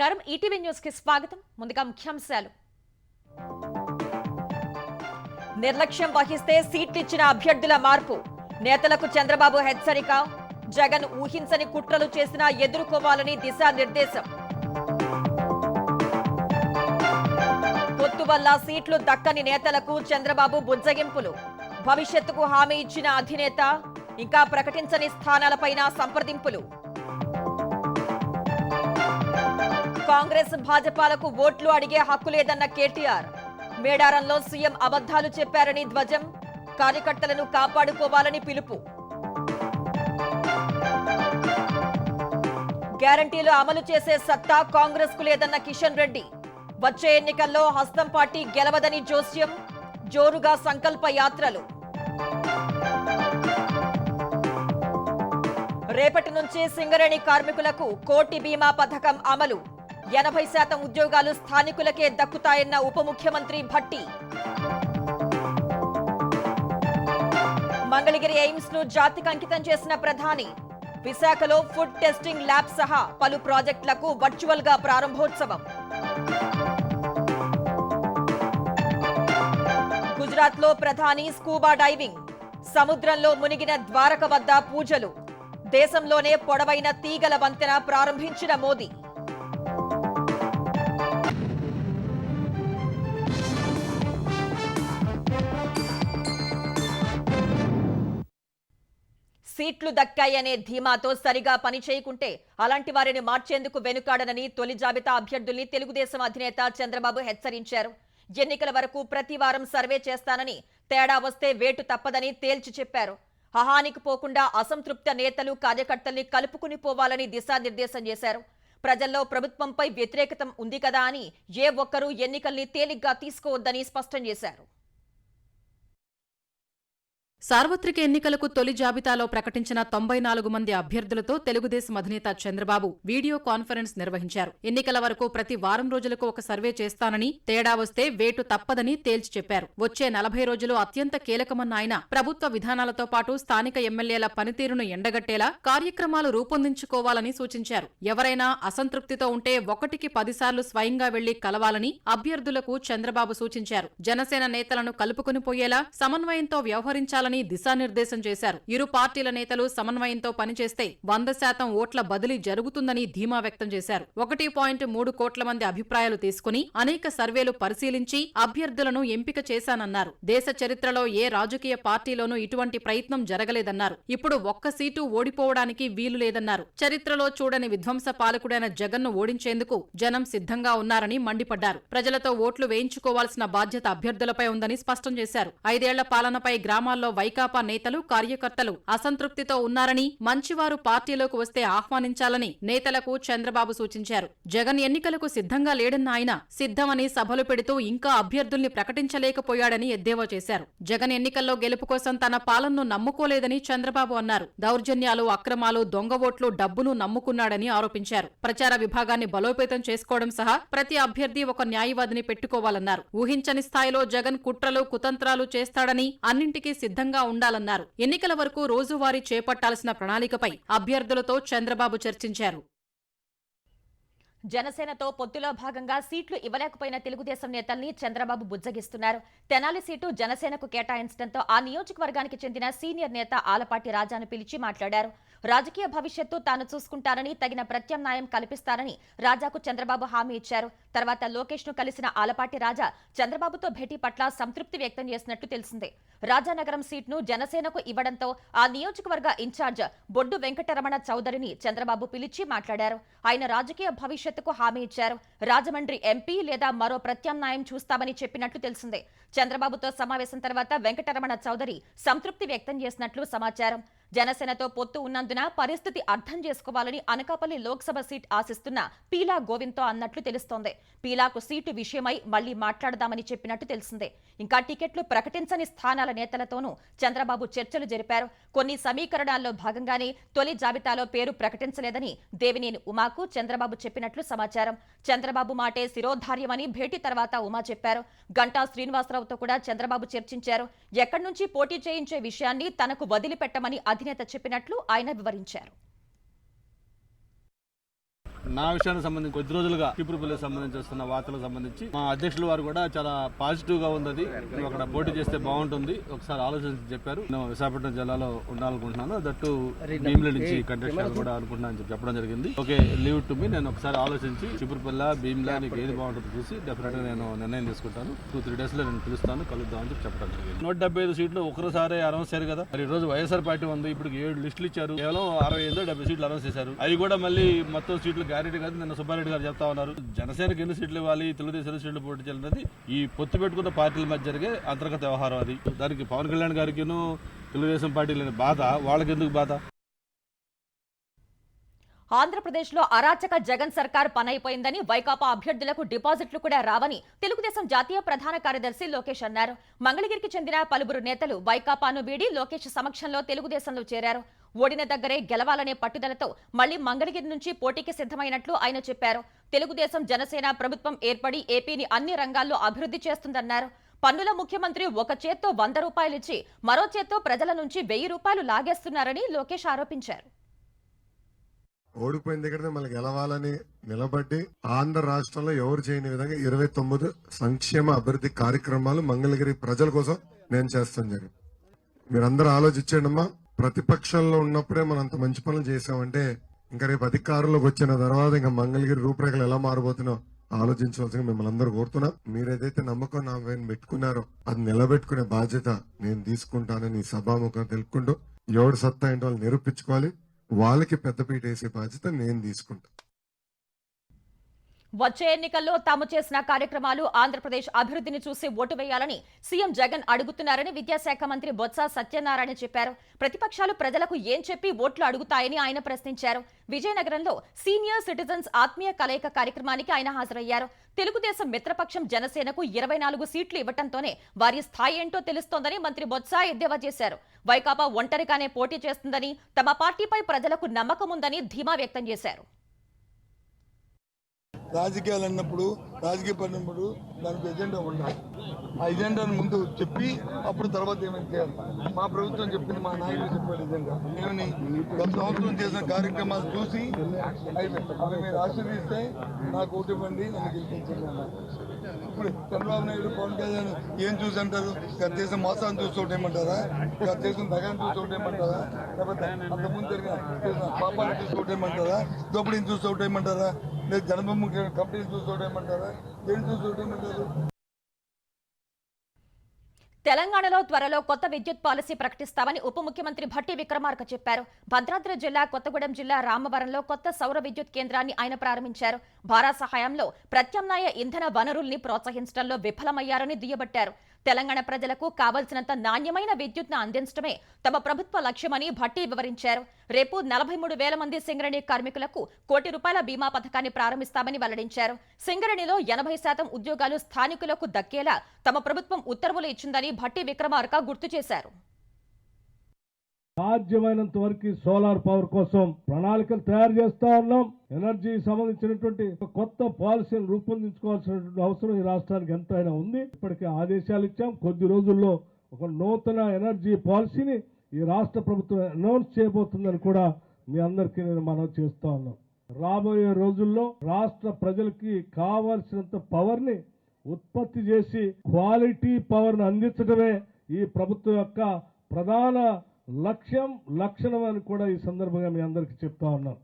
నమస్కారం ETV news కి స్వాగతం ముందుగా ముఖ్యాంశాలు నిర్లక్ష్యం వహిస్తే సీట్లు ఇచ్చిన అభ్యర్థుల మార్పు నేతలకు చంద్రబాబు హెచ్చరిక జగన్ ఊహించని కుట్రలు చేసినా ఎదుర్కోవాలని దిశానిర్దేశం పొత్తు వల్ల సీట్లు దక్కని నేతలకు చంద్రబాబు బుజ్జగింపులు భవిష్యత్తుకు హామీ ఇచ్చిన అధినేత ఇంకా ప్రకటించని స్థానాలపైన సంప్రదింపులు కాంగ్రెస్ భాజపాలకు ఓట్లు అడిగే హక్కు లేదన్న కేటీఆర్ మేడారంలో సీఎం అబద్ధాలు చెప్పారని ధ్వజం కార్యకర్తలను కాపాడుకోవాలని పిలుపు గ్యారంటీలు అమలు చేసే సత్తా కాంగ్రెస్ కు లేదన్న కిషన్ రెడ్డి వచ్చే ఎన్నికల్లో హస్తం పార్టీ గెలవదని జోస్యం జోరుగా సంకల్ప యాత్రలు రేపటి నుంచి సింగరేణి కార్మికులకు కోటి బీమా పథకం అమలు 80% ఉద్యోగాలు స్థానికులకే దక్కుతాయన్న ఉప ముఖ్యమంత్రి భట్టి మంగళగిరి ఎయిమ్స్ ను జాతికి అంకితం చేసిన ప్రధాని విశాఖలో ఫుడ్ టెస్టింగ్ ల్యాబ్ సహా పలు ప్రాజెక్టులకు వర్చువల్ గా ప్రారంభోత్సవం గుజరాత్ లో ప్రధాని స్కూబా డైవింగ్ సముద్రంలో మునిగిన ద్వారక వద్ద పూజలు దేశంలోనే పొడవైన తీగల వంతెన ప్రారంభించిన మోదీ సీట్లు దక్కాయనే ధీమాతో సరిగా పని చేయకుంటే అలాంటి వారిని మార్చేందుకు వెనుకాడనని తొలి జాబితా అభ్యర్థుల్ని తెలుగుదేశం అధినేత చంద్రబాబు హెచ్చరించారు. ఎన్నికల వరకు ప్రతి వారం సర్వే చేస్తానని, తేడా వస్తే వేటు తప్పదని తేల్చి చెప్పారు. హహానికి పోకుండా అసంతృప్త నేతలు కార్యకర్తల్ని కలుపుకుని పోవాలని దిశానిర్దేశం చేశారు. ప్రజల్లో ప్రభుత్వంపై వ్యతిరేకత ఉంది కదా అని ఏ ఒక్కరూ ఎన్నికల్ని తేలిగ్గా తీసుకోవద్దని స్పష్టం చేశారు. సార్వత్రిక ఎన్నికలకు తొలి జాబితాలో ప్రకటించిన 94 మంది అభ్యర్థులతో తెలుగుదేశం అధినేత చంద్రబాబు వీడియో కాన్ఫరెన్స్ నిర్వహించారు. ఎన్నికల వరకు ప్రతి వారం రోజులకు ఒక సర్వే చేస్తానని, తేడా వస్తే వేటు తప్పదని తేల్చి చెప్పారు. వచ్చే 40 రోజులు అత్యంత కీలకమన్న ఆయన ప్రభుత్వ విధానాలతో పాటు స్థానిక ఎమ్మెల్యేల పనితీరును ఎండగట్టేలా కార్యక్రమాలు రూపొందించుకోవాలని సూచించారు. ఎవరైనా అసంతృప్తితో ఉంటే 1కి 10 సార్లు స్వయంగా వెళ్లి కలవాలని అభ్యర్థులకు చంద్రబాబు సూచించారు. జనసేన నేతలను కలుపుకుని పోయేలా సమన్వయంతో వ్యవహరించాలని దిశానిర్దేశం చేశారు. ఇరు పార్టీల నేతలు సమన్వయంతో పనిచేస్తే 100% ఓట్ల బదిలీ జరుగుతుందని ధీమా వ్యక్తం చేశారు. 1.3 కోట్ల మంది అభిప్రాయాలు తీసుకుని అనేక సర్వేలు పరిశీలించి అభ్యర్థులను ఎంపిక చేశానన్నారు. దేశ చరిత్రలో ఏ రాజకీయ పార్టీలోనూ ఇటువంటి ప్రయత్నం జరగలేదన్నారు. ఇప్పుడు ఒక్క సీటు ఓడిపోవడానికి వీలు లేదన్నారు. చరిత్రలో చూడని విధ్వంస పాలకుడైన జగన్ను ఓడించేందుకు జనం సిద్ధంగా ఉన్నారని మండిపడ్డారు. ప్రజలతో ఓట్లు వేయించుకోవాల్సిన బాధ్యత అభ్యర్థులపై ఉందని స్పష్టం చేశారు. 5 ఏళ్ల పాలనపై గ్రామాల్లో వైకాపా నేతలు, కార్యకర్తలు అసంతృప్తితో ఉన్నారని, మంచివారు పార్టీలోకి వస్తే ఆహ్వానించాలని నేతలకు చంద్రబాబు సూచించారు. జగన్ ఎన్నికలకు సిద్ధంగా లేడన్న ఆయన సిద్ధమని సభలు పెడుతూ ఇంకా అభ్యర్థుల్ని ప్రకటించలేకపోయాడని ఎద్దేవా చేశారు. జగన్ ఎన్నికల్లో గెలుపు కోసం తన పాలనను నమ్ముకోలేదని చంద్రబాబు అన్నారు. దౌర్జన్యాలు, అక్రమాలు, దొంగ ఓట్లు, డబ్బును నమ్ముకున్నాడని ఆరోపించారు. ప్రచార విభాగాన్ని బలోపేతం చేసుకోవడం సహా ప్రతి అభ్యర్థి ఒక న్యాయవాదిని పెట్టుకోవాలన్నారు. ఊహించని స్థాయిలో జగన్ కుట్రలు, కుతంత్రాలు చేస్తాడని, అన్నింటికీ సిద్ధంగా ఉండాలన్నారు. ఎన్నికల వరకు రోజువారీ చేపట్టాల్సిన ప్రణాళికపై అభ్యర్థులతో చంద్రబాబు చర్చించారు. జనసేనతో పొత్తులో భాగంగా సీట్లు ఇవ్వలేకపోయిన తెలుగుదేశం నేతల్ని చంద్రబాబు బుజ్జగిస్తున్నారు. తెనాలి సీటు జనసేనకు కేటాయించడంతో ఆ నియోజకవర్గానికి చెందిన సీనియర్ నేత ఆలపాటి రాజాను పిలిచి మాట్లాడారు. రాజకీయ భవిష్యత్తు తాను చూసుకుంటానని, తగిన ప్రత్యామ్నాయం కల్పిస్తానని రాజాకు చంద్రబాబు హామీ ఇచ్చారు. తర్వాత లోకేష్ ను కలిసిన ఆలపాటి రాజా చంద్రబాబుతో భేటీ పట్ల సంతృప్తి వ్యక్తం చేసినట్లు తెలిసిందే. రాజానగరం సీట్ను జనసేనకు ఇవ్వడంతో ఆ నియోజకవర్గ ఇన్ఛార్జ్ బొడ్డు వెంకటరమణ చౌదరిని చంద్రబాబు పిలిచి మాట్లాడారు. ఆయన రాజకీయ భవిష్యత్తుకు హామీ ఇచ్చారు. రాజమండ్రి ఎంపీ లేదా మరో ప్రత్యామ్నాయం చూస్తామని చెప్పినట్లు తెలిసిందే. చంద్రబాబుతో సమావేశం తర్వాత వెంకటరమణ చౌదరి సంతృప్తి వ్యక్తం చేసినట్లు సమాచారం. జనసేనతో పొత్తు ఉన్నందున పరిస్థితి అర్థం చేసుకోవాలని అనకాపల్లి లోక్సభ సీట్ ఆశిస్తున్న పీలా గోవింద్తో అన్నట్లు తెలుస్తోంది. పీలాకు సీటు విషయమై మళ్లీ మాట్లాడదామని చెప్పినట్టు తెలిసిందే. ఇంకా టికెట్లు ప్రకటించని స్థానాల నేతలతోనూ చంద్రబాబు చర్చలు జరిపారు. కొన్ని సమీకరణాల్లో భాగంగానే తొలి జాబితాలో పేరు ప్రకటించలేదని దేవినేని ఉమాకు చంద్రబాబు చెప్పినట్లు సమాచారం. చంద్రబాబు మాటే శిరోధార్యమని భేటీ తర్వాత ఉమా చెప్పారు. గంటా శ్రీనివాసరావుతో కూడా చంద్రబాబు చర్చించారు. ఎక్కడి నుంచి పోటీ చేయించే విషయాన్ని తనకు వదిలిపెట్టమని అధినేత చెప్పినట్లు ఆయన వివరించారు. నా విషయానికి సంబంధించి కొద్ది రోజులుగా చీపురుపల్లికి సంబంధించి వస్తున్న వార్తలకు సంబంధించి మా అధ్యక్షుల వారు కూడా చాలా పాజిటివ్ గా ఉంది. నువ్వు అక్కడ పోటీ చేస్తే బాగుంటుంది, ఒకసారి ఆలోచించి చెప్పారు. నేను విశాఖపట్నం జిల్లాలో ఉండాలనుకుంటున్నాను, దట్టు భీమిలి నుంచి కంటెస్ట్ కూడా అనుకుంటున్నాను అని చెప్పడం జరిగింది. Okay, leave to me. నేను ఒకసారి ఆలోచించి చీపురుపల్లి భీమిలా నీకు ఏది బాగుంటుందో చూసి డెఫినెట్ గా నేను నిర్ణయం తీసుకుంటాను. 2-3 days లో నేను పిలుస్తాను, కలుద్దాం అని చెప్పడం జరిగింది. 175 సీట్లు ఒకసారి అనౌన్స్ చేశారు కదా. మరి ఈ రోజు వైఎస్ఆర్ పార్టీ ఉంది, ఇప్పుడు 7 లిస్టులు ఇచ్చారు. కేవలం 65-70 సీట్లు అనౌన్స్ చేశారు. అవి కూడా మళ్ళీ మొత్తం సీట్లు గ్యారెంటీ కాదు. నిన్న సుబ్బారెడ్డి గారు చెప్తా ఉన్నారు, జనసేనకి ఎన్ని సీట్లు ఇవ్వాలి, తెలుగుదేశం సీట్లు పోటీ చేయాలన్నది ఈ పొత్తు పెట్టుకున్న పార్టీల మధ్య జరిగే అంతర్గత వ్యవహారం. అది దానికి పవన్ కళ్యాణ్ గారికి తెలుగుదేశం పార్టీ లేని బాధ వాళ్ళకి ఎందుకు బాధ? ఆంధ్రప్రదేశ్లో అరాచక జగన్ సర్కార్ పనైపోయిందని, వైకాపా అభ్యర్థులకు డిపాజిట్లు కూడా రావని తెలుగుదేశం జాతీయ ప్రధాన కార్యదర్శి లోకేష్ అన్నారు. మంగళగిరికి చెందిన పలువురు నేతలు వైకాపాను వీడి లోకేష్ సమక్షంలో తెలుగుదేశంలో చేరారు. ఓడిన దగ్గరే గెలవాలనే పట్టుదలతో మళ్లీ మంగళగిరి నుంచి పోటీకి సిద్ధమైనట్లు ఆయన చెప్పారు. తెలుగుదేశం జనసేన ప్రభుత్వం ఏర్పడి ఏపీని అన్ని రంగాల్లో అభివృద్ధి చేస్తుందన్నారు. పన్నుల ముఖ్యమంత్రి ఒక చేత్తో 100 రూపాయలిచ్చి మరో చేత్తో ప్రజల నుంచి 1000 రూపాయలు లాగేస్తున్నారని లోకేష్ ఆరోపించారు. ఓడిపోయిన దగ్గర మళ్ళీ గెలవాలని నిలబడి ఆంధ్ర రాష్ట్రంలో ఎవరు చేయని విధంగా 29 సంక్షేమ అభివృద్ధి కార్యక్రమాలు మంగళగిరి ప్రజల కోసం నేను చేస్తాను జరిగింది. మీరందరూ ఆలోచించండమ్మా, ప్రతిపక్షంలో ఉన్నప్పుడే మనం అంత మంచి పనులు చేసామంటే ఇంకా రేపు అధికారంలోకి వచ్చిన తర్వాత ఇంకా మంగళగిరి రూపురేఖలు ఎలా మారబోతున్నా ఆలోచించవలసింది మిమ్మల్ని అందరూ కోరుతున్నా. మీరేదైతే నమ్మకం నా పైన పెట్టుకున్నారో అది నిలబెట్టుకునే బాధ్యత నేను తీసుకుంటానని సభాముఖం తెలుపుకుంటూ ఎవడు సత్తా ఏంటో వాళ్ళు నిరూపించుకోవాలి, వాళ్ళకి పెద్దపీట వేసే బాధ్యత నేను తీసుకుంటా. వచ్చే ఎన్నికల్లో తాము చేసిన కార్యక్రమాలు ఆంధ్రప్రదేశ్ అభివృద్ధిని చూసి ఓటు వేయాలని సీఎం జగన్ అడుగుతున్నారని విద్యాశాఖ మంత్రి బొత్స సత్యనారాయణ చెప్పారు. ప్రతిపక్షాలు ప్రజలకు ఏం చెప్పి ఓట్లు అడుగుతాయని ఆయన ప్రశ్నించారు. విజయనగరంలో సీనియర్ సిటిజన్స్ ఆత్మీయ కలయిక కార్యక్రమానికి ఆయన హాజరయ్యారు. తెలుగుదేశం మిత్రపక్షం జనసేనకు 24 సీట్లు ఇవ్వటంతోనే వారి స్థాయి ఏంటో తెలుస్తోందని మంత్రి బొత్స ఎద్దేవా చేశారు. వైకాపా ఒంటరిగానే పోటీ చేస్తుందని, తమ పార్టీపై ప్రజలకు నమ్మకం ఉందని ధీమా వ్యక్తం చేశారు. రాజకీయాలు అన్నప్పుడు రాజకీయ పడినప్పుడు దానికి ఎజెండా ఉండాలి. ఆ ఎజెండాను ముందు చెప్పి అప్పుడు తర్వాత ఏమైనా చేయాలి. మా ప్రభుత్వం చెప్పింది, మా నాయకులు చెప్పాడు ఎజెండా ఏమని, గత సంవత్సరం చేసిన కార్యక్రమాలు చూసి అవి మీరు ఆశీర్వదిస్తే నాకు ఓటు ఇవ్వండి, నన్ను గెలిపించండి అన్నారు. ఇప్పుడు చంద్రబాబు నాయుడు పవన్ కళ్యాణ్ ఏం చూసి అంటారు? గత చేసిన మోసాన్ని చూసి ఓటేయమంటారా? గత చేసిన దగాన్ని చూసి ఓటేయమంటారా? లేకపోతే అంతకుముందు జరిగిన చేసిన పాపాలను చూసి ఓటేయమంటారా? దోపిడీని చూసి ఓటేయమంటారా? లేదు జనభూమి కంపెనీలు చూసి ఓటేయమంటారా? దేని చూసి ఓటేయమంటారు? తెలంగాణలో త్వరలో కొత్త విద్యుత్ పాలసీ ప్రకటిస్తామని ఉప ముఖ్యమంత్రి భట్టి విక్రమార్క చెప్పారు. భద్రాద్రి జిల్లా కొత్తగూడెం జిల్లా రామవరంలో కొత్త సౌర విద్యుత్ కేంద్రాన్ని ఆయన ప్రారంభించారు. భారత్ సహాయంలో ప్రత్యామ్నాయ ఇంధన వనరుల్ని ప్రోత్సహించడంలో విఫలమయ్యారని దుయ్యబట్టారు. తెలంగాణ ప్రజలకు కావలసినంత నాణ్యమైన విద్యుత్ను అందించడమే తమ ప్రభుత్వ లక్ష్యమని భట్టి వివరించారు. రేపు 43,000 మంది సింగరేణి కార్మికులకు ₹1 కోటి బీమా పథకాన్ని ప్రారంభిస్తామని వెల్లడించారు. సింగరేణిలో 80% ఉద్యోగాలు స్థానికులకు దక్కేలా తమ ప్రభుత్వం ఉత్తర్వులు ఇచ్చిందని భట్టి విక్రమార్క గుర్తు చేశారు. సాధ్యమైనంత వరకు సోలార్ పవర్ కోసం ప్రణాళికలు తయారు చేస్తా ఉన్నాం. ఎనర్జీ సంబంధించినటువంటి కొత్త పాలసీని రూపొందించుకోవాల్సినటువంటి అవసరం ఈ రాష్ట్రానికి ఎంతైనా ఉంది. ఇప్పటికే ఆదేశాలు ఇచ్చాం. కొద్ది రోజుల్లో ఒక నూతన ఎనర్జీ పాలసీని ఈ రాష్ట్ర ప్రభుత్వం అనౌన్స్ చేయబోతుందని కూడా మీ అందరికీ నేను మనవి చేస్తా ఉన్నాం. రాబోయే రోజుల్లో రాష్ట్ర ప్రజలకి కావాల్సినంత పవర్ ని ఉత్పత్తి చేసి క్వాలిటీ పవర్ ని అందించడమే ఈ ప్రభుత్వం యొక్క ప్రధాన లక్షణం అని కూడా ఈ సందర్భంగా మీ అందరికీ చెప్తా ఉన్నాం.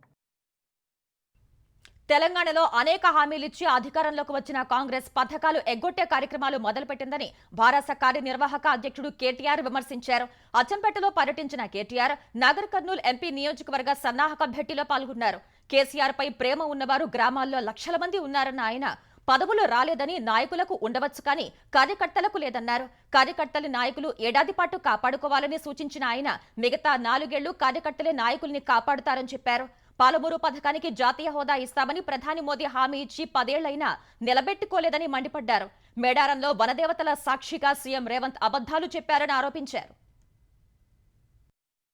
తెలంగాణలో అనేక హామీలిచ్చి అధికారంలోకి వచ్చిన కాంగ్రెస్ పథకాలు ఎగ్గొట్టే కార్యక్రమాలు మొదలుపెట్టిందని భారత కార్యనిర్వాహక అధ్యక్షుడు కేటీఆర్ విమర్శించారు. అచ్చంపేటలో పర్యటించిన కేటీఆర్ నాగర్ కర్నూల్ ఎంపీ నియోజకవర్గ సన్నాహక భేటీలో పాల్గొన్నారు. కేసీఆర్ పై ప్రేమ ఉన్నవారు గ్రామాల్లో లక్షల మంది ఉన్నారన్న ఆయన, పదవులు రాలేదని నాయకులకు ఉండవచ్చు కానీ కార్యకర్తలకు లేదన్నారు. కార్యకర్తలు నాయకులు ఏడాది పాటు కాపాడుకోవాలని సూచించిన ఆయన, మిగతా 4 ఏళ్లు కార్యకర్తలే నాయకుల్ని కాపాడుతారని చెప్పారు. పాలమూరు పథకానికి జాతీయ హోదా ఇస్తామని ప్రధాని మోదీ హామీ ఇచ్చి 10 ఏళ్లైనా నిలబెట్టుకోలేదని మండిపడ్డారు. మేడారంలో వనదేవతల సాక్షిగా సీఎం రేవంత్ అబద్ధాలు చెప్పారని ఆరోపించారు.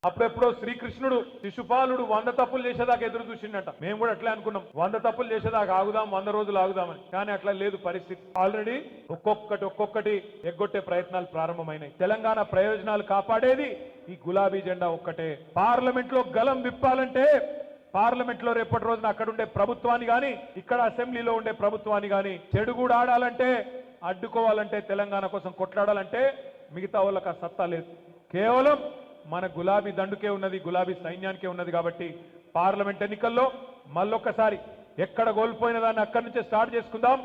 అప్పుడెప్పుడో శ్రీకృష్ణుడు శిశుపాలుడు 100 తప్పులు చేసేదాకా ఎదురు చూసిండట. మేము కూడా అట్లే అనుకున్నాం, 100 తప్పులు చేసేదాకా ఆగుదాం, 100 రోజులు ఆగుదామని. కానీ అట్లా లేదు పరిస్థితి. ఆల్రెడీ ఒక్కొక్కటి ఎగ్గొట్టే ప్రయత్నాలు ప్రారంభమైనాయి. తెలంగాణ ప్రయోజనాలు కాపాడేది ఈ గులాబీ జెండా ఒక్కటే. పార్లమెంట్ లో గలం విప్పాలంటే పార్లమెంట్ లో రేపటి రోజున అక్కడ ఉండే ప్రభుత్వాన్ని గాని ఇక్కడ అసెంబ్లీలో ఉండే ప్రభుత్వాన్ని గాని చెడు కూడా ఆడాలంటే, అడ్డుకోవాలంటే, తెలంగాణ కోసం కొట్లాడాలంటే మిగతా వాళ్ళకి ఆ సత్తా లేదు. కేవలం మన గులాబీ దండుకే ఉన్నది, గులాబీ సైన్యానికే ఉన్నది. కాబట్టి పార్లమెంట్ ఎన్నికల్లో మళ్ళొక్కసారి ఎక్కడ కోల్పోయిన దాన్ని అక్కడి నుంచే స్టార్ట్ చేసుకుందాం.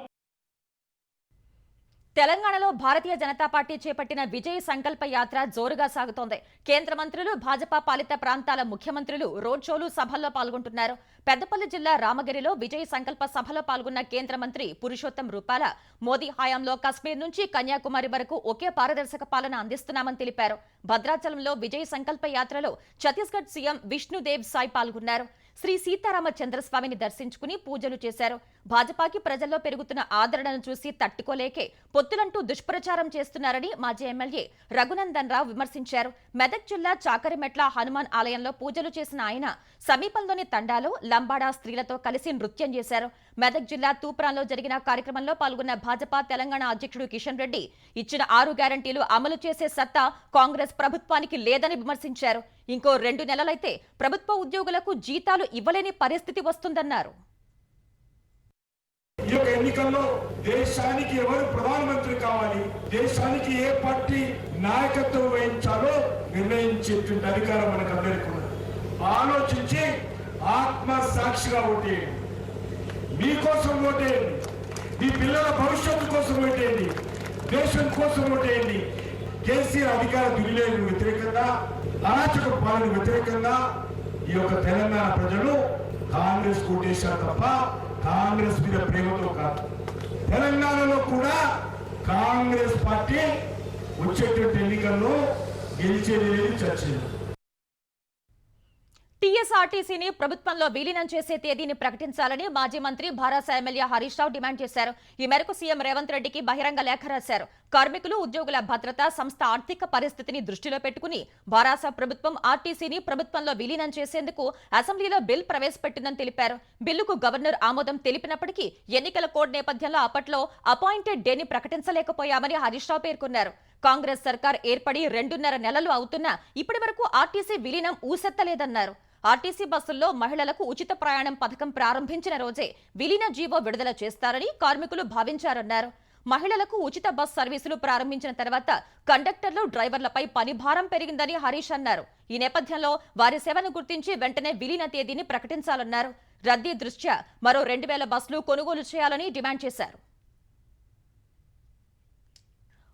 తెలంగాణలో భారతీయ జనతా పార్టీ చేపట్టిన విజయ్ సంకల్ప యాత్ర జోరుగా సాగుతోంది. కేంద్ర మంత్రులు, భాజపా పాలిత ప్రాంతాల ముఖ్యమంత్రులు రోడ్ షోలు, సభల్లో పాల్గొంటున్నారు. పెద్దపల్లి జిల్లా రామగిరిలో విజయ్ సంకల్ప సభలో పాల్గొన్న కేంద్ర మంత్రి పురుషోత్తం రూపాల మోదీ హయాంలో కశ్మీర్ నుంచి కన్యాకుమారి వరకు ఒకే పారదర్శక పాలన అందిస్తున్నామని తెలిపారు. భద్రాచలంలో విజయ్ సంకల్ప యాత్రలో ఛత్తీస్గఢ్ సీఎం విష్ణుదేవ్ సాయ్ పాల్గొన్నారు. శ్రీ సీతారామ చంద్రస్వామిని దర్శించుకుని పూజలు చేశారు. భాజపాకి ప్రజల్లో పెరుగుతున్న ఆదరణను చూసి తట్టుకోలేకే పొత్తులంటూ దుష్ప్రచారం చేస్తున్నారని మాజీ ఎమ్మెల్యే రఘునందన్ రావు విమర్శించారు. మెదక్ జిల్లా చాకరిమెట్ల హనుమాన్ ఆలయంలో పూజలు చేసిన ఆయన సమీపంలోని తండాలో లంబాడా స్త్రీలతో కలిసి నృత్యం చేశారు. మెదక్ జిల్లా తూప్రాన్లో జరిగిన కార్యక్రమంలో పాల్గొన్న భాజపా తెలంగాణ అధ్యక్షుడు కిషన్ రెడ్డి ఇచ్చిన 6 గ్యారంటీలు అమలు చేసే సత్తా కాంగ్రెస్ ప్రభుత్వానికి లేదని విమర్శించారు. ఇంకో 2 నెలలైతే ప్రభుత్వ ఉద్యోగులకు జీతాలు ఇవ్వలేని పరిస్థితి వస్తుందన్నారు. ఈ యొక్క ఎన్నికల్లో దేశానికి ఎవరు ప్రధానమంత్రి కావాలి, దేశానికి ఏ పార్టీ నాయకత్వం వహించాలో నిర్ణయించేటువంటి అధికారం మనకు అందరికీ ఉన్నది. ఆలోచించి ఆత్మ సాక్షిగా ఓటేయండి. మీకోసం ఓటేయండి, మీ పిల్లల భవిష్యత్తు కోసం ఓటేయండి, దేశం కోసం ఓటేయండి. కేసీఆర్ అధికార దుర్వినియోగం వ్యతిరేకంగా, అరాచక పాలన వ్యతిరేకంగా ఈ యొక్క తెలంగాణ ప్రజలు కాంగ్రెస్ కోటేశారు తప్ప కాంగ్రెస్ మీద ప్రేమతో కాదు. తెలంగాణలో కూడా కాంగ్రెస్ పార్టీ వచ్చేటువంటి ఎన్నికల్లో గెలిచేది లేదు, చర్చలేదు. టీఎస్ఆర్టీసీని ప్రభుత్వంలో విలీనం చేసే తేదీని ప్రకటించాలని మాజీ మంత్రి భారాస ఎమ్మెల్యే హరీష్ రావు డిమాండ్ చేశారు. ఈ మేరకు సీఎం రేవంత్ రెడ్డికి బహిరంగ లేఖ రాశారు. కార్మికులు, ఉద్యోగుల భద్రత, సంస్థ ఆర్థిక పరిస్థితిని దృష్టిలో పెట్టుకుని భారాస ప్రభుత్వం ఆర్టీసీని ప్రభుత్వంలో విలీనం చేసేందుకు అసెంబ్లీలో బిల్ ప్రవేశపెట్టిందని తెలిపారు. బిల్లుకు గవర్నర్ ఆమోదం తెలిపినప్పటికీ ఎన్నికల కోడ్ నేపథ్యంలో అప్పట్లో అపాయింటెడ్ డేని ప్రకటించలేకపోయామని హరీష్ రావు పేర్కొన్నారు. కాంగ్రెస్ సర్కార్ ఏర్పడి 2.5 నెలలు అవుతున్నా ఇప్పటి వరకు ఆర్టీసీ విలీనం ఊసెత్తలేదన్నారు. ఆర్టీసీ బస్సుల్లో మహిళలకు ఉచిత ప్రయాణం పథకం ప్రారంభించిన రోజే విలీన జీవో విడుదల చేస్తారని కార్మికులు భావించారన్నారు. మహిళలకు ఉచిత బస్ సర్వీసులు ప్రారంభించిన తర్వాత కండక్టర్లు, డ్రైవర్లపై పని భారం పెరిగిందని హరీష్ అన్నారు. ఈ నేపథ్యంలో వారి సేవను గుర్తించి వెంటనే విలీన తేదీని ప్రకటించాలన్నారు. రద్దీ దృష్ట్యా మరో 2000 బస్సులు కొనుగోలు చేయాలని డిమాండ్ చేశారు.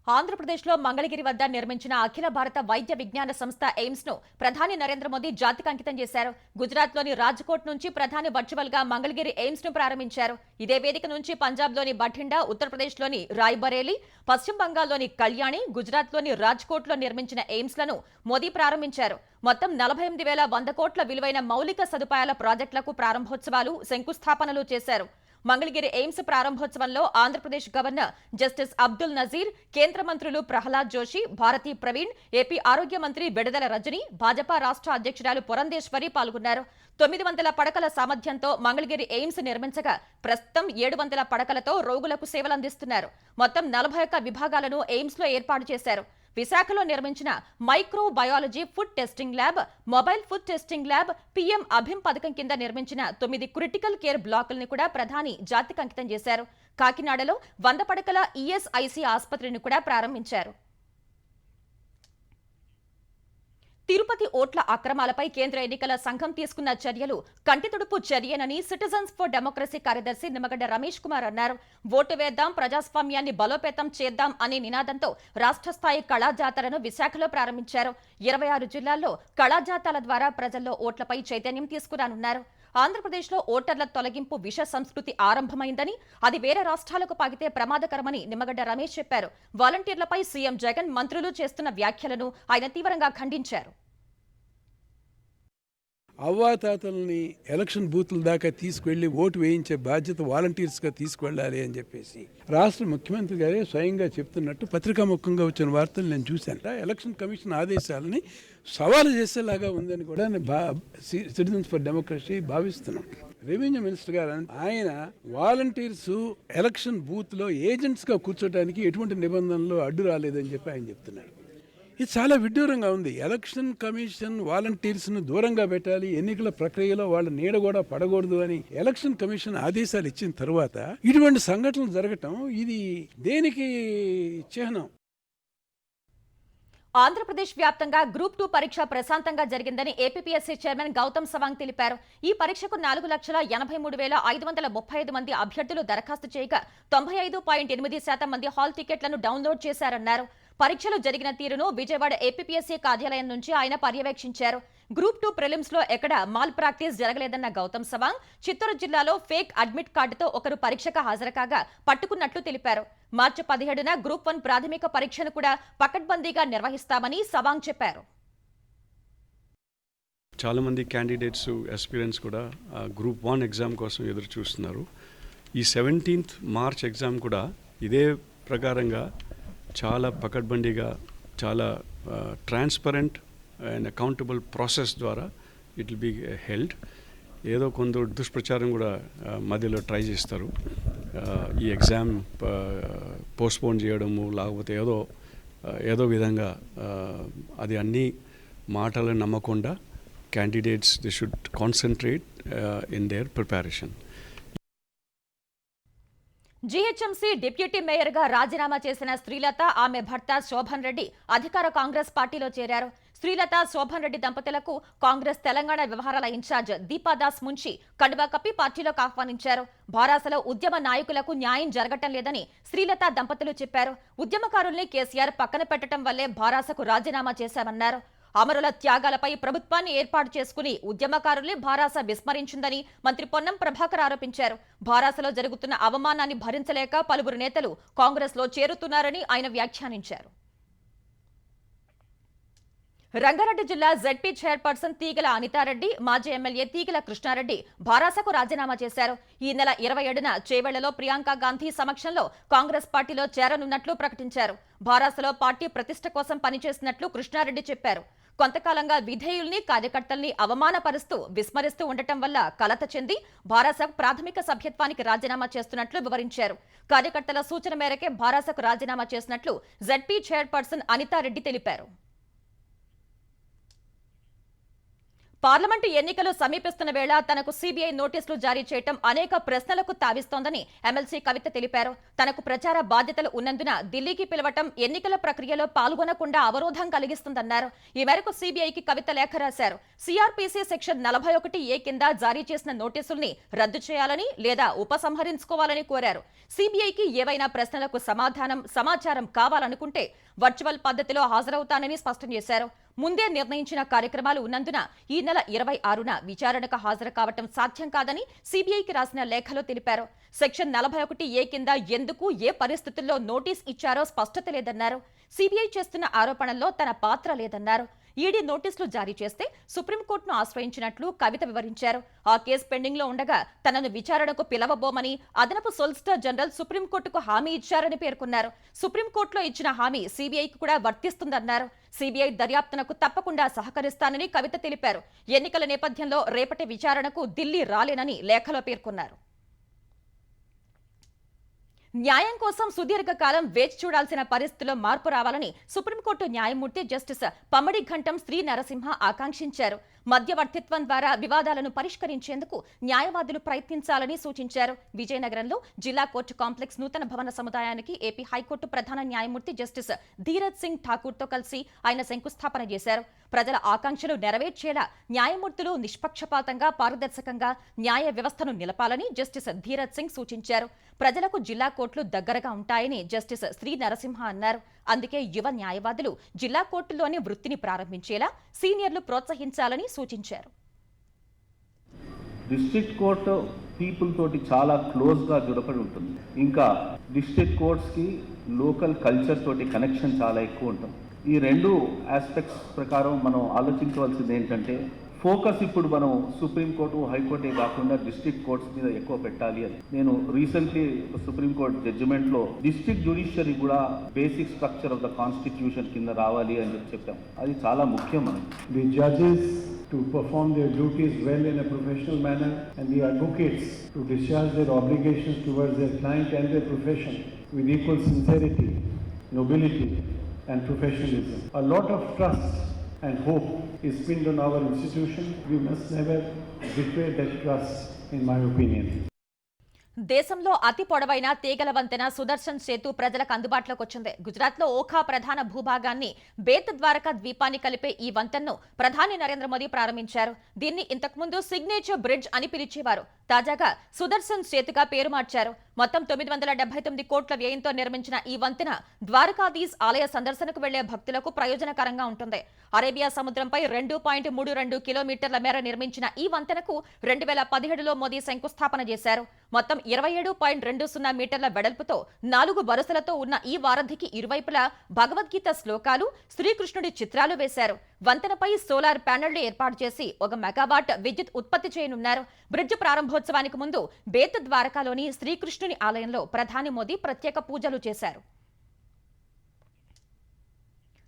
ఆంధ్రప్రదేశ్లో మంగళగిరి వద్ద నిర్మించిన అఖిల భారత వైద్య విజ్ఞాన సంస్థ ఎయిమ్స్ ను ప్రధాని నరేంద్ర మోదీ జాతికి అంకితం చేశారు. గుజరాత్లోని రాజ్కోట్ నుంచి ప్రధాని వర్చువల్ గా మంగళగిరి ఎయిమ్స్ ను ప్రారంభించారు. ఇదే వేదిక నుంచి పంజాబ్లోని బఠిండా, ఉత్తరప్రదేశ్లోని రాయ్బరేలీ, పశ్చిమ బంగాల్లోని కళ్యాణి, గుజరాత్లోని రాజ్కోట్లో నిర్మించిన ఎయిమ్స్ లను మోదీ ప్రారంభించారు. మొత్తం 48,100 కోట్ల విలువైన మౌలిక సదుపాయాల ప్రాజెక్టులకు ప్రారంభోత్సవాలు, శంకుస్థాపనలు చేశారు. మంగళగిరి ఎయిమ్స్ ప్రారంభోత్సవంలో ఆంధ్రప్రదేశ్ గవర్నర్ జస్టిస్ అబ్దుల్ నజీర్, కేంద్ర మంత్రులు ప్రహ్లాద్ జోషి, భారతీ ప్రవీణ్, ఏపీ ఆరోగ్య మంత్రి బెడదల రజని, భాజపా రాష్ట్ర అధ్యక్షురాలు పురంధేశ్వరి పాల్గొన్నారు. 900 పడకల సామర్థ్యంతో మంగళగిరి ఎయిమ్స్ నిర్మించగా ప్రస్తుతం 700 పడకలతో రోగులకు సేవలందిస్తున్నారు. మొత్తం 41 విభాగాలను ఎయిమ్స్ లో ఏర్పాటు చేశారు. విశాఖలో నిర్మించిన micro biology food testing lab, mobile food testing lab, PM అభిమ్ పథకం కింద నిర్మించిన 9 క్రిటికల్ కేర్ బ్లాకుల్ని కూడా ప్రధాని జాతికి అంకితం చేశారు. కాకినాడలో 100 పడకల ఈఎస్ఐసి ఆసుపత్రిని కూడా ప్రారంభించారు. తిరుపతి ఓట్ల అక్రమాలపై కేంద్ర ఎన్నికల సంఘం తీసుకున్న చర్యలు కంటితుడుపు చర్యేనని సిటిజన్స్ ఫర్ డెమోక్రసీ కార్యదర్శి నిమ్మగడ్డ రమేష్ కుమార్ అన్నారు. ఓటు వేద్దాం, ప్రజాస్వామ్యాన్ని బలోపేతం చేద్దాం అనే నినాదంతో రాష్ట్ర స్థాయి కళాజాతరను విశాఖలో ప్రారంభించారు. 26 జిల్లాల్లో కళాజాతాల ద్వారా ప్రజల్లో ఓట్లపై చైతన్యం తీసుకురానున్నారు. ఆంధ్రప్రదేశ్లో ఓటర్ల తొలగింపు విష సంస్కృతి ఆరంభమైందని, అది వేరే రాష్ట్రాలకు పాకితే ప్రమాదకరమని నిమ్మగడ్డ రమేష్ చెప్పారు. వాలంటీర్లపై సీఎం జగన్, మంత్రులు చేస్తున్న వ్యాఖ్యలను ఆయన తీవ్రంగా ఖండించారు. అవ్వాతాతల్ని ఎలక్షన్ బూత్ల దాకా తీసుకువెళ్ళి ఓటు వేయించే బాధ్యత వాలంటీర్స్గా తీసుకువెళ్ళాలి అని చెప్పేసి రాష్ట్ర ముఖ్యమంత్రి గారే స్వయంగా చెప్తున్నట్టు పత్రికాముఖంగా వచ్చిన వార్తలు నేను చూశాను. ఎలక్షన్ కమిషన్ ఆదేశాలని సవాలు చేసేలాగా ఉందని కూడా సిటిజన్స్ ఫర్ డెమోక్రసీ భావిస్తున్నాం. రెవెన్యూ మినిస్టర్ గారు ఆయన వాలంటీర్స్ ఎలక్షన్ బూత్లో ఏజెంట్స్గా కూర్చోడానికి ఎటువంటి నిబంధనలు అడ్డు రాలేదని చెప్పి ఆయన చెప్తున్నారు. ఇది చాలా విడ్డూరంగా ఉంది. ఎలక్షన్ కమిషన్ వాలంటీర్స్ను దూరంగా పెట్టాలి, ఎన్నికల ప్రక్రియలో వాళ్ళ నీడ కూడా పడకూడదు అని ఎలక్షన్ కమిషన్ ఆదేశాలు ఇచ్చిన తర్వాత ఇటువంటి సంఘటనలు జరగటం ఇది దేనికి చిహ్నం? ఆంధ్రప్రదేశ్ వ్యాప్తంగా గ్రూప్ 2 పరీక్ష ప్రశాంతంగా జరిగిందని ఏపీపీఎస్సీ చైర్మన్ గౌతమ్ సవాంగ్ తెలిపారు. ఈ పరీక్షకు 4,83,535 మంది అభ్యర్థులు దరఖాస్తు చేయగా 95.8% మంది హాల్ టికెట్లను డౌన్లోడ్ చేశారన్నారు. పరీక్షలు జరిగిన తీరును విజయవాడ ఏపీపీఎస్సీ కార్యాలయం నుంచి ఆయన పర్యవేక్షించారు. గ్రూప్ 2 ప్రిలిమ్స్ లో ఎక్కడ మాల్ ప్రాక్టీస్ జరగలేదన్న గౌతమ్ సవాంగ్ చిత్తూరు జిల్లాలో ఫేక్ అడ్మిట్ కార్డుతో ఒకరు పరీక్షకు హాజరు కాగా పట్టుకున్నట్లు తెలిపారు. మార్చి 17న గ్రూప్ 1 ప్రాథమిక పరీక్షను కూడా పకడ్బందీగా నిర్వహిస్తామని సవాంగ్ చెప్పారు. చాలా మంది క్యాండిడేట్స్ ఆస్పిరెంట్స్ కూడా గ్రూప్ 1 ఎగ్జామ్ కోసం ఎదురు చూస్తున్నారు. ఈ 17th మార్చ్ ఎగ్జామ్ కూడా ఇదే ప్రకారంగా చాలా పకడ్బందీగా, చాలా ట్రాన్స్పరెంట్ అండ్ అకౌంటబుల్ ప్రాసెస్ ద్వారా ఇట్ విల్ బీ హెల్డ్. ఏదో కొందరు దుష్ప్రచారం కూడా మధ్యలో ట్రై చేస్తారు. ఈ ఎగ్జామ్ పోస్ట్పోన్ చేయడము, లేకపోతే ఏదో విధంగా అది అన్ని మాటలను నమ్మకుండా candidates they should concentrate in there preparation. GHMC deputy మేయర్గా రాజీనామా చేసిన శ్రీలత, ఆమె భర్త శోభన్ రెడ్డి అధికార కాంగ్రెస్ పార్టీలో చేరారు. శ్రీలత, శోభన్ రెడ్డి దంపతులకు కాంగ్రెస్ తెలంగాణ వ్యవహారాల ఇన్ఛార్జ్ దీపాదాస్ మున్షి కండువా కప్పి పార్టీలోకి ఆహ్వానించారు. భారాసలో ఉద్యమ నాయకులకు న్యాయం జరగటం లేదని శ్రీలత దంపతులు చెప్పారు. ఉద్యమకారుల్ని కేసీఆర్ పక్కన పెట్టడం వల్లే భారాసకు రాజీనామా చేశామన్నారు. అమరుల త్యాగాలపై ప్రభుత్వాన్ని ఏర్పాటు చేసుకుని ఉద్యమకారుల్ని భారాస విస్మరించిందని మంత్రి పొన్నం ప్రభాకర్ ఆరోపించారు. భారాసలో జరుగుతున్న అవమానాన్ని భరించలేక పలువురు నేతలు కాంగ్రెస్ లో చేరుతున్నారని ఆయన వ్యాఖ్యానించారు. రంగారెడ్డి జిల్లా జెడ్పీ చైర్పర్సన్ తీగల అనితారెడ్డి, మాజీ ఎమ్మెల్యే తీగల కృష్ణారెడ్డి భారాసకు రాజీనామా చేశారు. ఈ నెల 27న చేవెళ్లలో ప్రియాంక గాంధీ సమక్షంలో కాంగ్రెస్ పార్టీలో చేరనున్నట్లు ప్రకటించారు. భారాసలో పార్టీ ప్రతిష్ట కోసం పనిచేసినట్లు కృష్ణారెడ్డి చెప్పారు. కొంతకాలంగా విధేయుల్ని, కార్యకర్తల్ని అవమానపరుస్తూ, విస్మరిస్తూ ఉండటం వల్ల కలత చెంది భారాసకు ప్రాథమిక సభ్యత్వానికి రాజీనామా చేస్తున్నట్లు వివరించారు. కార్యకర్తల సూచన మేరకే భారాసకు రాజీనామా చేసినట్లు జెడ్పీ చైర్పర్సన్ అనితారెడ్డి తెలిపారు. పార్లమెంటు ఎన్నికలు సమీపిస్తున్న వేళ తనకు సీబీఐ నోటీసులు జారీ చేయటం అనేక ప్రశ్నలకు తావిస్తోందని ఎమ్మెల్సీ కవిత తెలిపారు. తనకు ప్రచార బాధ్యతలు ఉన్నందున ఢిల్లీకి పిలవటం ఎన్నికల ప్రక్రియలో పాల్గొనకుండా అవరోధం కలిగిస్తుందన్నారు. ఈ మేరకు సీబీఐకి కవిత లేఖ రాశారు. సిఆర్పీసీ సెక్షన్ 41A కింద జారీ చేసిన నోటీసుల్ని రద్దు చేయాలని లేదా ఉపసంహరించుకోవాలని కోరారు. సీబీఐకి ఏవైనా ప్రశ్నలకు సమాచారం కావాలనుకుంటే వర్చువల్ పద్ధతిలో హాజరవుతానని స్పష్టం చేశారు. ముందే నిర్ణయించిన కార్యక్రమాలు ఉన్నందున ఈ నెల 26న విచారణకు హాజరు కావటం సాధ్యం కాదని సీబీఐకి రాసిన లేఖలో తెలిపారు. సెక్షన్ 41A కింద ఎందుకు, ఏ పరిస్థితుల్లో నోటీస్ ఇచ్చారో స్పష్టత లేదన్నారు. సీబీఐ చేస్తున్న ఆరోపణల్లో తన పాత్ర లేదన్నారు. ఈడీ నోటీసులు జారీ చేస్తే సుప్రీంకోర్టును ఆశ్రయించినట్లు కవిత వివరించారు. ఆ కేసు పెండింగ్ లో ఉండగా తనను విచారణకు పిలవబోమని అదనపు సొలిసిటర్ జనరల్ సుప్రీంకోర్టుకు హామీ ఇచ్చారని పేర్కొన్నారు. సుప్రీంకోర్టులో ఇచ్చిన హామీ సీబీఐకి కూడా వర్తిస్తుందన్నారు. సీబీఐ దర్యాప్తునకు తప్పకుండా సహకరిస్తానని కవిత తెలిపారు. ఎన్నికల నేపథ్యంలో రేపటి విచారణకు ఢిల్లీ రాలేనని లేఖలో పేర్కొన్నారు. న్యాయం కోసం సుదీర్ఘకాలం వేచి చూడాల్సిన పరిస్థితుల్లో మార్పు రావాలని సుప్రీంకోర్టు న్యాయమూర్తి జస్టిస్ పమ్మడి ఘంటం శ్రీ నరసింహ ఆకాంక్షించారు. మధ్యవర్తిత్వం ద్వారా వివాదాలను పరిష్కరించేందుకు న్యాయవాదులు ప్రయత్నించాలని సూచించారు. విజయనగరంలో జిల్లా కోర్టు కాంప్లెక్స్ నూతన భవన సముదాయానికి ఏపీ హైకోర్టు ప్రధాన న్యాయమూర్తి జస్టిస్ ధీరజ్ సింగ్ ఠాకూర్తో కలిసి ఆయన శంకుస్థాపన చేశారు. ప్రజల ఆకాంక్షలు నెరవేర్చేలా న్యాయమూర్తులు నిష్పక్షపాతంగా, పారదర్శకంగా న్యాయ వ్యవస్థను నిలపాలని జస్టిస్ ధీరజ్ సింగ్ సూచించారు. ప్రజలకు జిల్లా కోర్టులు దగ్గరగా ఉంటాయని జస్టిస్ శ్రీ నరసింహ అన్నారు. అందుకే యువ న్యాయవాదులు జిల్లా కోర్టులోని వృత్తిని ప్రారంభించేలా సీనియర్లు ప్రోత్సహించాలని సూచించారు. డిస్ట్రిక్ట్ కోర్టు పీపుల్ తోటి చాలా క్లోజ్గా జుడపడి ఉంటుంది. ఇంకా డిస్ట్రిక్ట్ కోర్ట్స్కి లోకల్ కల్చర్ తోటి కనెక్షన్ చాలా ఎక్కువ ఉంటుంది. ఈ రెండు ఆస్పెక్ట్స్ ప్రకారం మనం ఆలోచించవలసింది ఏంటంటే, ఫోకస్ ఇప్పుడు మనం సుప్రీంకోర్టు, హైకోర్టే కాకుండా డిస్ట్రిక్ట్ కోర్ట్స్ మీద ఎక్కువ పెట్టాలి అని. నేను రీసెంట్లీ సుప్రీంకోర్టు జడ్జిమెంట్లో డిస్ట్రిక్ట్ జ్యుడిషియరీ కూడా basic structure of the constitution కింద రావాలి అని చెప్పాం. అది చాలా ముఖ్యం అని. The judges to perform their duties well in a professional manner, and the advocates to discharge their obligations towards their client and their profession with equal sincerity, nobility and professionalism. A lot of trust and hope is pinned on our institution. We must never betray that trust, in my opinion. దేశంలో అతి పొడవైన తీగల వంతెన సుదర్శన్ సేతు ప్రజలకు అందుబాటులోకి వచ్చింది. గుజరాత్లో ఓఖా ప్రధాన భూభాగాన్ని బేత్ ద్వారకా ద్వీపాన్ని కలిపే ఈ వంతెనను ప్రధాని నరేంద్ర మోదీ ప్రారంభించారు. దీన్ని ఇంతకుముందు సిగ్నేచర్ బ్రిడ్జ్ అని పిలిచేవారు. తాజాగా సుదర్శన్ సేతుగా పేరు మార్చారు. మొత్తం 979 కోట్ల వ్యయంతో నిర్మించిన ఈ వంతెన ద్వారకాధీశ్ ఆలయ సందర్శనకు వెళ్లే భక్తులకు ప్రయోజనకరంగా ఉంటుంది. అరేబియా సముద్రంపై 2.32 కిలోమీటర్ల మేర నిర్మించిన ఈ వంతెనకు 2017లో మోదీ శంకుస్థాపన చేశారు. మొత్తం 27.20 మీటర్ల వెడల్పుతో 4 వరుసలతో ఉన్న ఈ వారధికి ఇరువైపులా భగవద్గీత శ్లోకాలు, శ్రీకృష్ణుడి చిత్రాలు వేశారు. వంతెనపై సోలార్ ప్యానెళ్లు ఏర్పాటు చేసి 1 మెగావాట్ విద్యుత్ ఉత్పత్తి చేయనున్నారు. బ్రిడ్జ్ ప్రారంభోత్సవానికి ముందు బేత్ ద్వారకాలోని శ్రీకృష్ణుని ఆలయంలో ప్రధాని మోదీ ప్రత్యేక పూజలు చేశారు.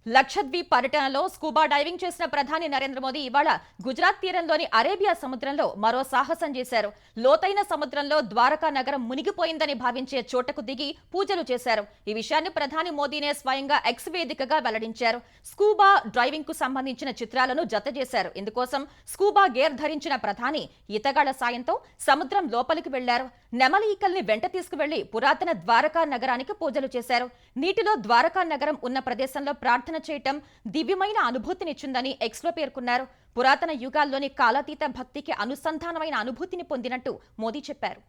లక్షద్వీప్ పర్యటనలో స్కూబా డైవింగ్ చేసిన ప్రధాని నరేంద్ర మోదీ ఇవాళ గుజరాత్ తీరంలోని అరేబియా సముద్రంలో మరో సాహసం చేశారు. లోతైన సముద్రంలో ద్వారకా నగరం మునిగిపోయిందని భావించే చోటకు దిగి పూజలు చేశారు. ఈ విషయాన్ని ప్రధాని మోదీనే స్వయంగా ఎక్స్ వేదికగా వెల్లడించారు. స్కూబా డ్రైవింగ్ కు సంబంధించిన చిత్రాలను జతచేశారు. ఇందుకోసం స్కూబా గేర్ ధరించిన ప్రధాని ఈతగాళ్ల సాయంతో సముద్రం లోపలికి వెళ్లారు. నెమలి ఈకల్ని వెంట తీసుకువెళ్లి పురాతన ద్వారకా నగరానికి పూజలు చేశారు. నీటిలో ద్వారకా నగరం ఉన్న ప్రదేశంలో ప్రార్థన చేయటం దివ్యమైన అనుభూతినిచ్చిందని ఎక్స్లో పేర్కొన్నారు. పురాతన యుగాల్లోని కాలాతీత భక్తికి అనుసంధానమైన అనుభూతిని పొందినట్టు మోదీ చెప్పారు.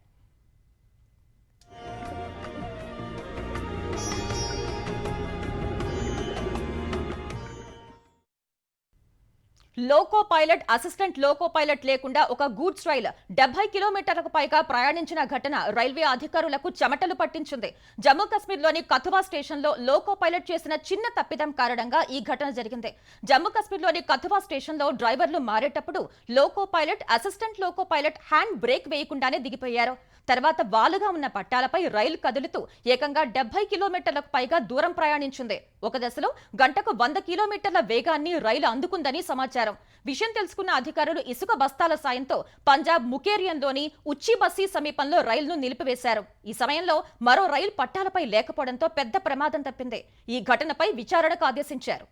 Loco pilot, assistant loco pilot లేకుండా ఒక గూడ్స్ రైలు 70 కిలోమీటర్లకు పైగా ప్రయాణించిన ఘటన రైల్వే అధికారులకు చెమటలు పట్టించింది. జమ్మూ కశ్మీర్లోని కథువా స్టేషన్లో లోకో పైలట్ చేసిన చిన్న తప్పిదం కారణంగా ఈ ఘటన జరిగింది. జమ్మూ కశ్మీర్లోని కథువా స్టేషన్లో డ్రైవర్లు మారేటప్పుడు loco pilot, assistant loco pilot hand brake వేయకుండానే దిగిపోయారు. తర్వాత వాలుగా ఉన్న పట్టాలపై రైలు కదులుతూ ఏకంగా 70 కిలోమీటర్లకు పైగా దూరం ప్రయాణించింది. ఒక దశలో గంటకు 100 కిలోమీటర్ల వేగాన్ని రైలు అందుకుందని సమాచారం. విషయం తెలుసుకున్న అధికారులు ఇసుక బస్తాల సాయంతో పంజాబ్ ముకేరియన్లోని ఉచ్చి బస్సీ సమీపంలో రైలును నిలిపివేశారు. ఈ సమయంలో మరో రైలు పట్టాలపై లేకపోవడంతో పెద్ద ప్రమాదం తప్పింది. ఈ ఘటనపై విచారణకు ఆదేశించారు.